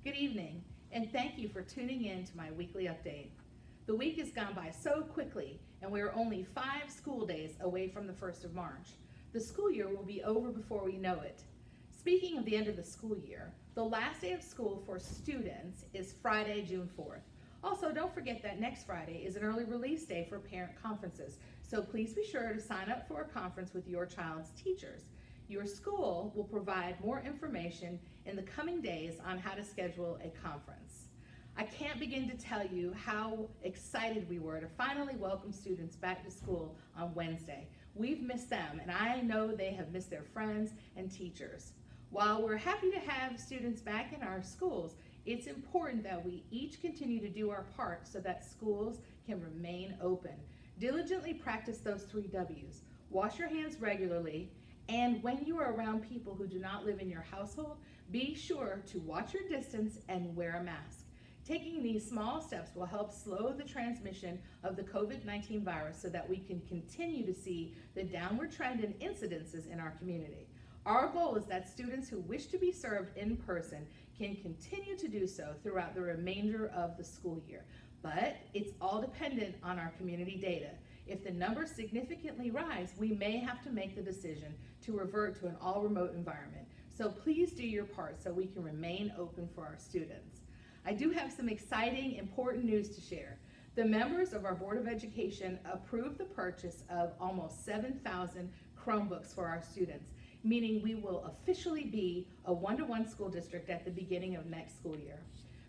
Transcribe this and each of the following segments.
Good evening, and thank you for tuning in to my weekly update. The week has gone by so quickly, and we are only 5 school days away from the 1st of March. The school year will be over before we know it. Speaking of the end of the school year, the last day of school for students is Friday, June 4th. Also, don't forget that next Friday is an early release day for parent conferences, so please be sure to sign up for a conference with your child's teachers. Your school will provide more information in the coming days on how to schedule a conference. I can't begin to tell you how excited we were to finally welcome students back to school on Wednesday. We've missed them, and I know they have missed their friends and teachers. While we're happy to have students back in our schools, it's important that we each continue to do our part so that schools can remain open. Diligently practice those 3 W's. Wash your hands regularly, and when you are around people who do not live in your household, be sure to watch your distance and wear a mask. Taking these small steps will help slow the transmission of the COVID-19 virus so that we can continue to see the downward trend in incidences in our community. Our goal is that students who wish to be served in person can continue to do so throughout the remainder of the school year. But it's all dependent on our community data. If the numbers significantly rise, we may have to make the decision to revert to an all-remote environment. So please do your part so we can remain open for our students. I do have some exciting, important news to share. The members of our Board of Education approved the purchase of almost 7,000 Chromebooks for our students, meaning we will officially be a one-to-one school district at the beginning of next school year.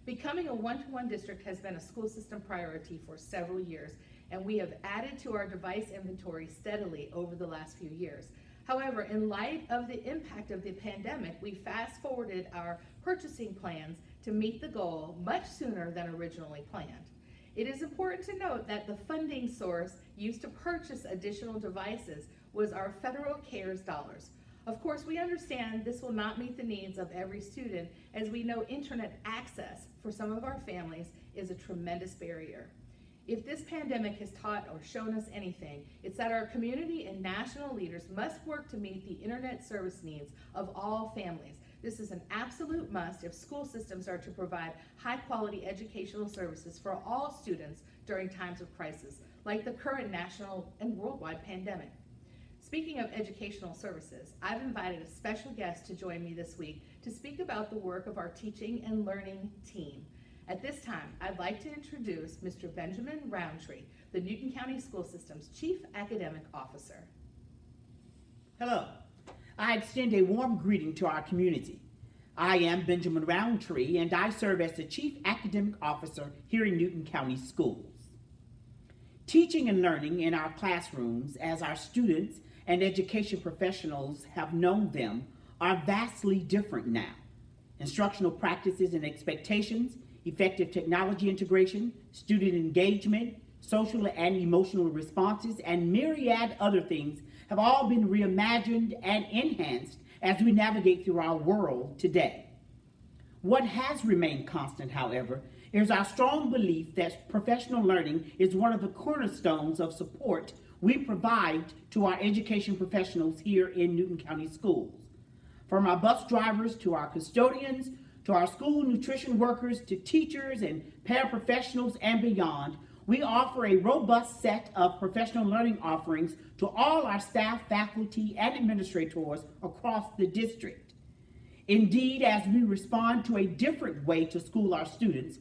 Becoming a one-to-one district has been a school system priority for several years, and we have added to our device inventory steadily over the last few years. However, in light of the impact of the pandemic, we fast-forwarded our purchasing plans to meet the goal much sooner than originally planned. It is important to note that the funding source used to purchase additional devices was our federal CARES dollars. Of course, we understand this will not meet the needs of every student, as we know internet access for some of our families is a tremendous barrier. If this pandemic has taught or shown us anything, it's that our community and national leaders must work to meet the internet service needs of all families. This is an absolute must if school systems are to provide high-quality educational services for all students during times of crisis, like the current national and worldwide pandemic. Speaking of educational services, I've invited a special guest to join me this week to speak about the work of our teaching and learning team. At this time, I'd like to introduce Mr. Benjamin Roundtree, the Newton County School System's Chief Academic Officer. Hello. I extend a warm greeting to our community. I am Benjamin Roundtree, and I serve as the Chief Academic Officer here in Newton County Schools. Teaching and learning in our classrooms, as our students and education professionals have known them, are vastly different now. Instructional practices and expectations, effective technology integration, student engagement, social and emotional responses, and myriad other things have all been reimagined and enhanced as we navigate through our world today. What has remained constant, however, is our strong belief that professional learning is one of the cornerstones of support we provide to our education professionals here in Newton County Schools. From our bus drivers to our custodians, to our school nutrition workers, to teachers and paraprofessionals and beyond, we offer a robust set of professional learning offerings to all our staff, faculty, and administrators across the district. Indeed, as we respond to a different way to school our students,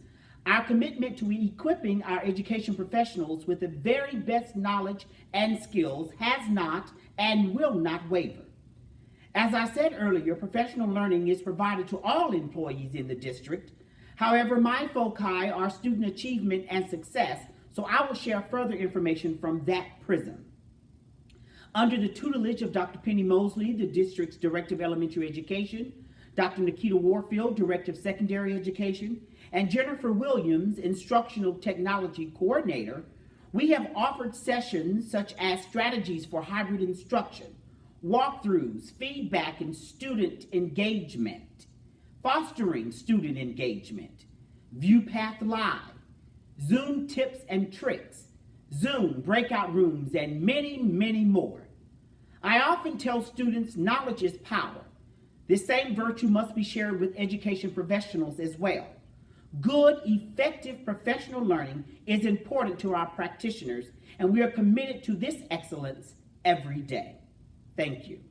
our commitment to equipping our education professionals with the very best knowledge and skills has not and will not waver. As I said earlier, professional learning is provided to all employees in the district. However, my foci are student achievement and success, so I will share further information from that prism. Under the tutelage of Dr. Penny Mosley, the district's Director of Elementary Education, Dr. Nikita Warfield, Director of Secondary Education, and Jennifer Williams, Instructional Technology Coordinator, we have offered sessions such as strategies for hybrid instruction, walkthroughs, feedback, and student engagement, fostering student engagement, ViewPath Live, Zoom tips and tricks, Zoom breakout rooms, and many, many more. I often tell students knowledge is power. This same virtue must be shared with education professionals as well. Good, effective professional learning is important to our practitioners, and we are committed to this excellence every day. Thank you.